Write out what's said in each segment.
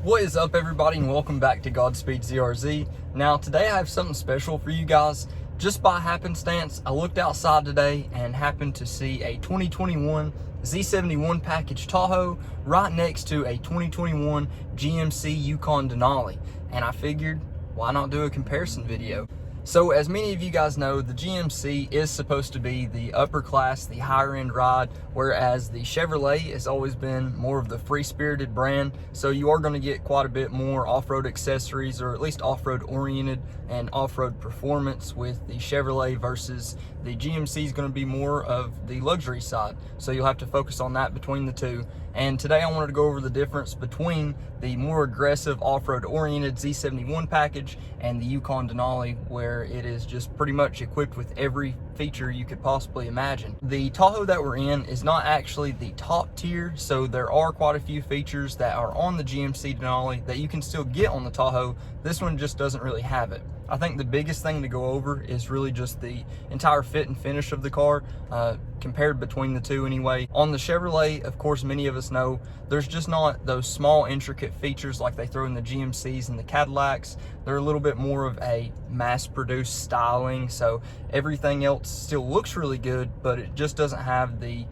What is up, everybody, and welcome back to Godspeed ZRZ. Now today I have something special for you guys. Just by happenstance, I looked outside today and happened to see a 2021 Z71 package Tahoe right next to a 2021 GMC Yukon Denali, and I figured, why not do a comparison video? So as many of you guys know, the GMC is supposed to be the upper class, the higher end ride, whereas the Chevrolet has always been more of the free-spirited brand. So you are going to get quite a bit more off-road accessories, or at least off-road oriented and off-road performance with the Chevrolet, versus the GMC is going to be more of the luxury side. So you'll have to focus on that between the two. And today I wanted to go over the difference between the more aggressive off-road oriented Z71 package and the Yukon Denali, where it is just pretty much equipped with every feature you could possibly imagine. The Tahoe that we're in is not actually the top tier, so there are quite a few features that are on the GMC Denali that you can still get on the Tahoe. This one just doesn't really have it. I think the biggest thing to go over is really just the entire fit and finish of the car, compared between the two anyway. On the Chevrolet, of course, many of us know there's just not those small intricate features like they throw in the GMCs and the Cadillacs. They're a little bit more of a mass-produced styling, so everything else still looks really good, but it just doesn't have the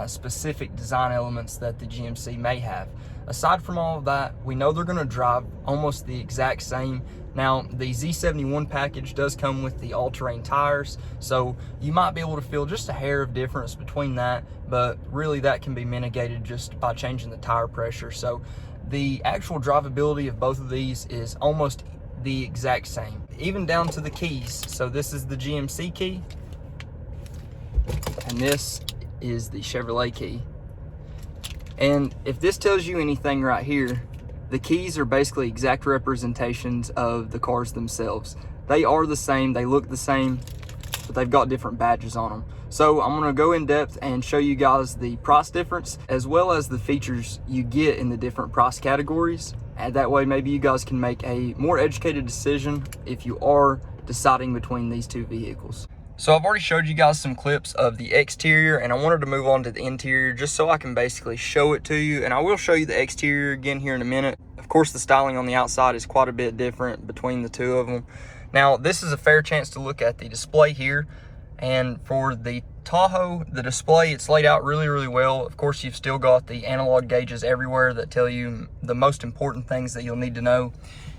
specific design elements that the GMC may have. Aside from all of that, we know they're going to drive almost the exact same. Now, the Z71 package does come with the all-terrain tires, so you might be able to feel just a hair of difference between that, but really that can be mitigated just by changing the tire pressure. So the actual drivability of both of these is almost the exact same, even down to the keys. So this is the GMC key, and this is the Chevrolet key. And if this tells you anything right here, the keys are basically exact representations of the cars themselves. They are the same, they look the same, but they've got different badges on them. So I'm gonna go in depth and show you guys the price difference, as well as the features you get in the different price categories. And that way maybe you guys can make a more educated decision if you are deciding between these two vehicles. So I've already showed you guys some clips of the exterior, and I wanted to move on to the interior just so I can basically show it to you. And I will show you the exterior again here in a minute. Of course, the styling on the outside is quite a bit different between the two of them. Now, this is a fair chance to look at the display here. And for the Tahoe, the display, it's laid out really, really well. Of course, you've still got the analog gauges everywhere that tell you the most important things that you'll need to know.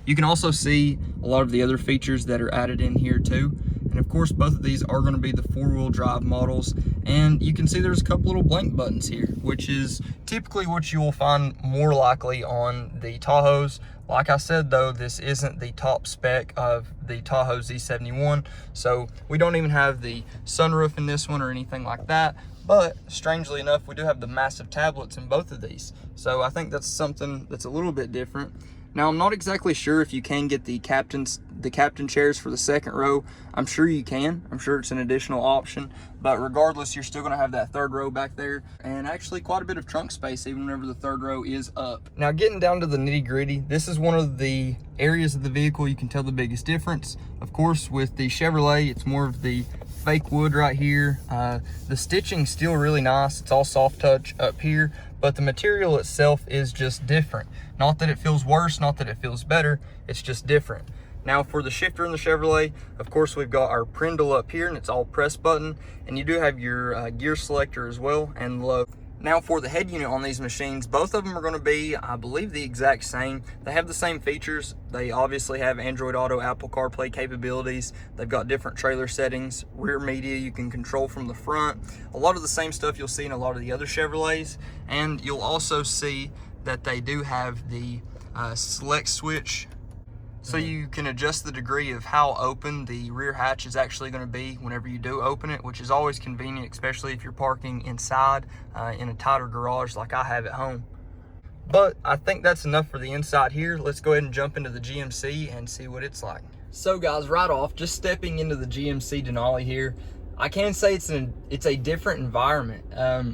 You can also see a lot of the other features that are added in here too. And of course, both of these are going to be the four-wheel drive models. And you can see there's a couple little blank buttons here, which is typically what you will find more likely on the Tahoes. Like I said, though, this isn't the top spec of the Tahoe Z71, so we don't even have the sunroof in this one or anything like that. But strangely enough, we do have the massive tablets in both of these. So I think that's something that's a little bit different. Now, I'm not exactly sure if you can get the captain chairs for the second row. I'm sure you can. I'm sure it's an additional option. But regardless, you're still going to have that third row back there, and actually quite a bit of trunk space even whenever the third row is up. Now, getting down to the nitty-gritty, this is one of the areas of the vehicle you can tell the biggest difference. Of course, with the Chevrolet, it's more of the fake wood right here. The stitching's still really nice. It's all soft touch up here, but the material itself is just different. Not that it feels worse, not that it feels better, it's just different. Now, for the shifter in the Chevrolet, of course, we've got our Prindle up here, and it's all press button, and you do have your gear selector as well, and low. Now, for the head unit on these machines, both of them are going to be, I believe, the exact same. They have the same features. They obviously have Android Auto, Apple CarPlay capabilities. They've got different trailer settings, rear media you can control from the front. A lot of the same stuff you'll see in a lot of the other Chevrolets, and you'll also see that they do have the select switch, so you can adjust the degree of how open the rear hatch is actually going to be whenever you do open it, which is always convenient, especially if you're parking inside in a tighter garage like I have at home. But I think that's enough for the inside here. Let's go ahead and jump into the GMC and see what it's like. So guys, right off, just stepping into the GMC Denali here, I can say it's a different environment.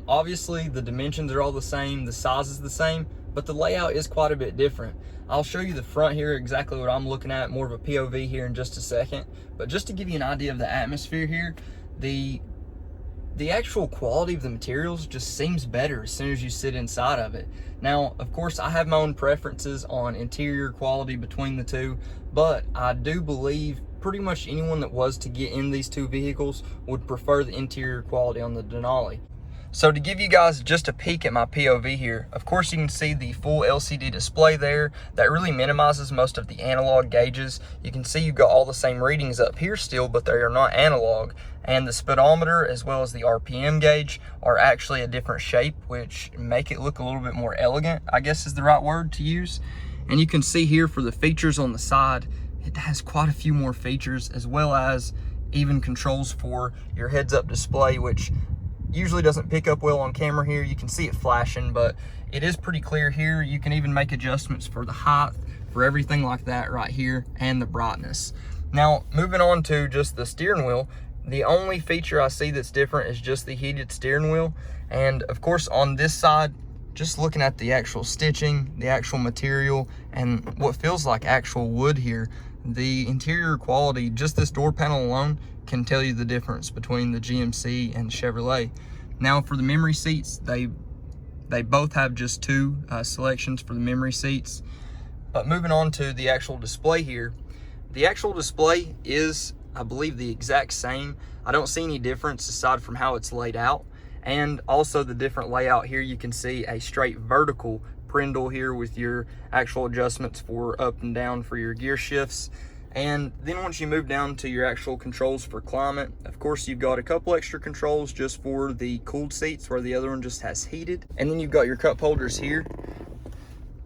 Obviously, the dimensions are all the same, the size is the same, but the layout is quite a bit different. I'll show you the front here, exactly what I'm looking at, more of a POV here in just a second. But just to give you an idea of the atmosphere here, the the actual quality of the materials just seems better as soon as you sit inside of it. Now, of course, I have my own preferences on interior quality between the two, but I do believe pretty much anyone that was to get in these two vehicles would prefer the interior quality on the Denali. So to give you guys just a peek at my POV here, of course you can see the full LCD display there that really minimizes most of the analog gauges. You can see you've got all the same readings up here still, but they are not analog. And the speedometer as well as the RPM gauge are actually a different shape, which make it look a little bit more elegant, I guess is the right word to use. And you can see here for the features on the side, it has quite a few more features, as well as even controls for your heads-up display, which usually doesn't pick up well on camera here. You can see it flashing, but it is pretty clear here. You can even make adjustments for the height, for everything like that right here, and the brightness. Now, moving on to just the steering wheel, the only feature I see that's different is just the heated steering wheel. And of course on this side, just looking at the actual stitching, the actual material, and what feels like actual wood here, the interior quality, just this door panel alone, can tell you the difference between the GMC and Chevrolet. Now for the memory seats, they both have just two selections for the memory seats. But moving on to the actual display here, the actual display is, I believe, the exact same. I don't see any difference aside from how it's laid out. And also the different layout here, you can see a straight vertical prindle here with your actual adjustments for up and down for your gear shifts. And then once you move down to your actual controls for climate, of course you've got a couple extra controls just for the cooled seats, where the other one just has heated. And then you've got your cup holders here.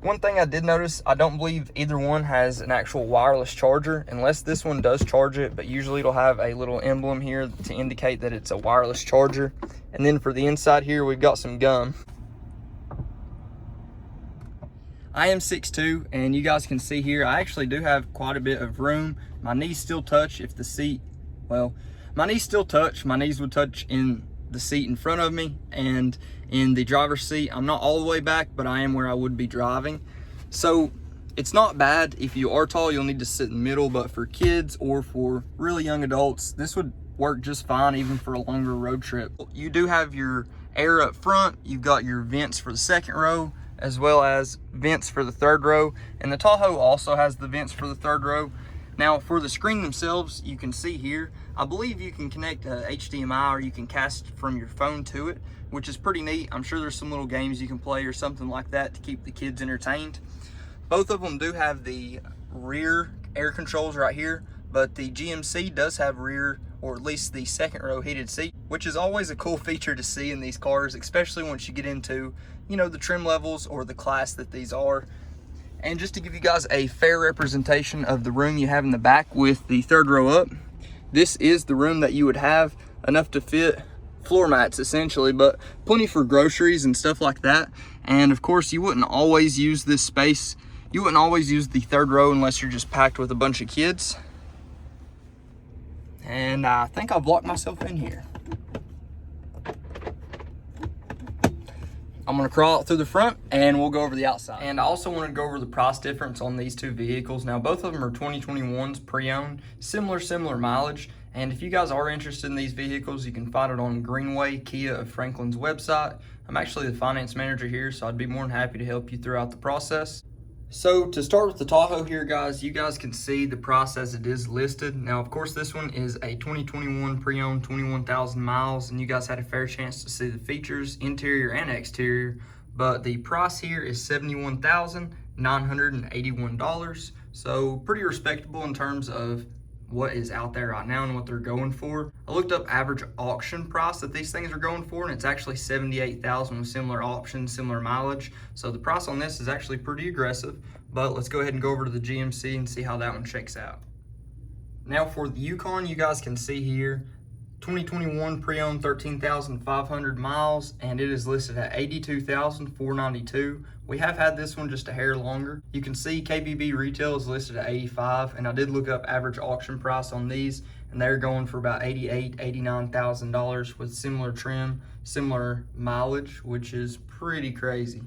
One thing I did notice, I don't believe either one has an actual wireless charger, unless this one does charge it, but usually it'll have a little emblem here to indicate that it's a wireless charger. And then for the inside here, we've got some gum. I am 6'2", and you guys can see here, I actually do have quite a bit of room. My knees still touch if the seat, well, my knees still touch. My knees would touch in the seat in front of me, and in the driver's seat, I'm not all the way back, but I am where I would be driving. So it's not bad. If you are tall, you'll need to sit in the middle, but for kids or for really young adults, this would work just fine, even for a longer road trip. You do have your air up front. You've got your vents for the second row, as well as vents for the third row. And the Tahoe also has the vents for the third row. Now for the screen themselves, you can see here, I believe you can connect HDMI, or you can cast from your phone to it, which is pretty neat. I'm sure there's some little games you can play or something like that to keep the kids entertained. Both of them do have the rear air controls right here, but the GMC does have rear, or at least the second row heated seat, which is always a cool feature to see in these cars, especially once you get into, you know, the trim levels or the class that these are. And just to give you guys a fair representation of the room you have in the back with the third row up, this is the room that you would have, enough to fit floor mats essentially, but plenty for groceries and stuff like that. And of course, you wouldn't always use this space. You wouldn't always use the third row unless you're just packed with a bunch of kids. And I think I've locked myself in here. I'm gonna crawl out through the front and we'll go over the outside. And I also want to go over the price difference on these two vehicles. Now, both of them are 2021s pre-owned, similar mileage. And if you guys are interested in these vehicles, you can find it on Greenway Kia of Franklin's website. I'm actually the finance manager here, so I'd be more than happy to help you throughout the process. So to start with the Tahoe here, guys, you guys can see the price as it is listed. Now, of course, this one is a 2021 pre-owned, 21,000 miles, and you guys had a fair chance to see the features, interior and exterior, but the price here is $71,981. So pretty respectable in terms of what is out there right now and what they're going for. I looked up average auction price that these things are going for, and it's actually $78,000 with similar options, similar mileage. So the price on this is actually pretty aggressive, but let's go ahead and go over to the GMC and see how that one shakes out. Now for the Yukon, you guys can see here, 2021 pre-owned, 13,500 miles, and it is listed at $82,492. We have had this one just a hair longer. You can see KBB retail is listed at $85,000, and I did look up average auction price on these, and they're going for about $88,000, $89,000 with similar trim, similar mileage, which is pretty crazy.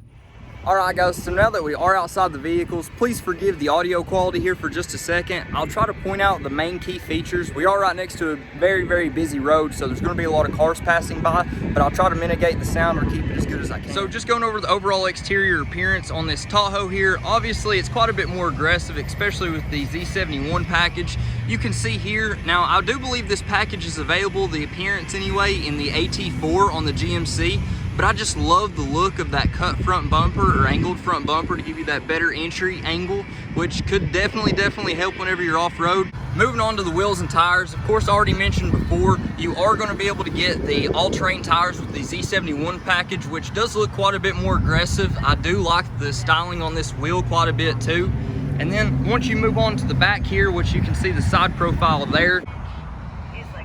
Alright guys, so now that we are outside the vehicles, please forgive the audio quality here for just a second. I'll try to point out the main key features. We are right next to a very busy road, so there's going to be a lot of cars passing by, but I'll try to mitigate the sound or keep it as good as I can. So just going over the overall exterior appearance on this Tahoe here, obviously it's quite a bit more aggressive, especially with the Z71 package. You can see here, now I do believe this package is available, the appearance anyway, in the AT4 on the GMC. But I just love the look of that cut front bumper or angled front bumper to give you that better entry angle, which could definitely help whenever you're off-road. Moving on to the wheels and tires, of course, I already mentioned before, you are going to be able to get the all-terrain tires with the Z71 package, which does look quite a bit more aggressive. I do like the styling on this wheel quite a bit too. And then once you move on to the back here, which you can see the side profile there.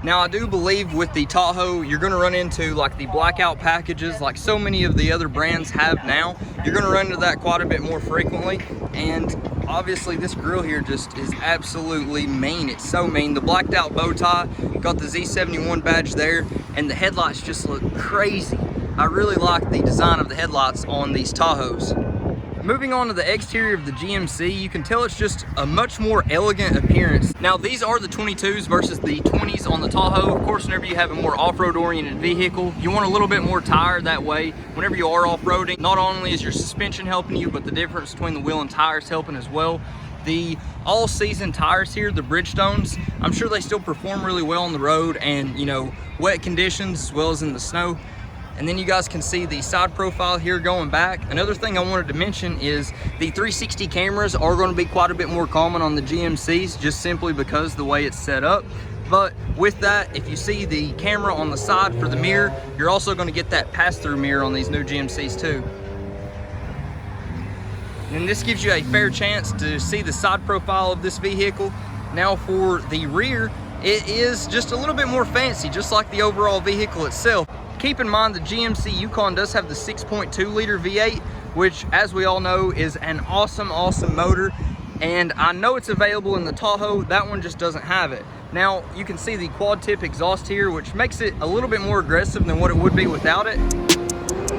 Now I do believe with the Tahoe, you're gonna run into like the blackout packages like so many of the other brands have now. You're gonna run into that quite a bit more frequently. And obviously this grille here just is absolutely mean. It's so mean. The blacked out bow tie, got the Z71 badge there, and the headlights just look crazy. I really like the design of the headlights on these Tahoes. Moving on to the exterior of the GMC, you can tell it's just a much more elegant appearance. Now these are the 22s versus the 20s on the Tahoe. Of course, whenever you have a more off-road oriented vehicle, you want a little bit more tire. That way, whenever you are off-roading, not only is your suspension helping you, but the difference between the wheel and tire is helping as well. The all-season tires here, the Bridgestones, I'm sure they still perform really well on the road and, you know, wet conditions as well as in the snow. And then you guys can see the side profile here going back. Another thing I wanted to mention is the 360 cameras are going to be quite a bit more common on the GMCs, just simply because the way it's set up. But with that, if you see the camera on the side for the mirror, you're also going to get that pass-through mirror on these new GMCs too. And this gives you a fair chance to see the side profile of this vehicle. Now for the rear, it is just a little bit more fancy, just like the overall vehicle itself. Keep in mind the GMC Yukon does have the 6.2 liter V8, which as we all know is an awesome motor. And I know it's available in the Tahoe, that one just doesn't have it. Now you can see the quad tip exhaust here, which makes it a little bit more aggressive than what it would be without it.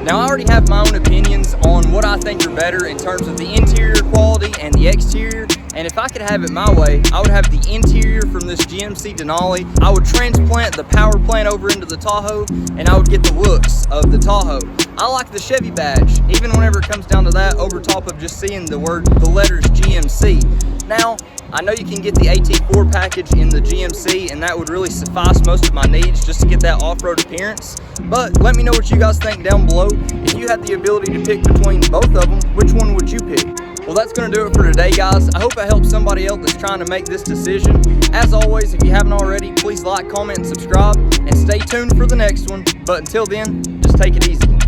Now I already have my own opinions on what I think are better in terms of the interior quality and the exterior. And if I could have it my way, I would have the interior from this GMC Denali. I would transplant the power plant over into the Tahoe, and I would get the looks of the Tahoe. I like the Chevy badge, even whenever it comes down to that, over top of just seeing the letters GMC. Now, I know you can get the AT4 package in the GMC, and that would really suffice most of my needs just to get that off-road appearance. But let me know what you guys think down below. If you had the ability to pick between both of them, which one would you pick? Well, that's going to do it for today, guys. I hope it helps somebody else that's trying to make this decision. As always, if you haven't already, please like, comment, and subscribe, and stay tuned for the next one. But until then, just take it easy.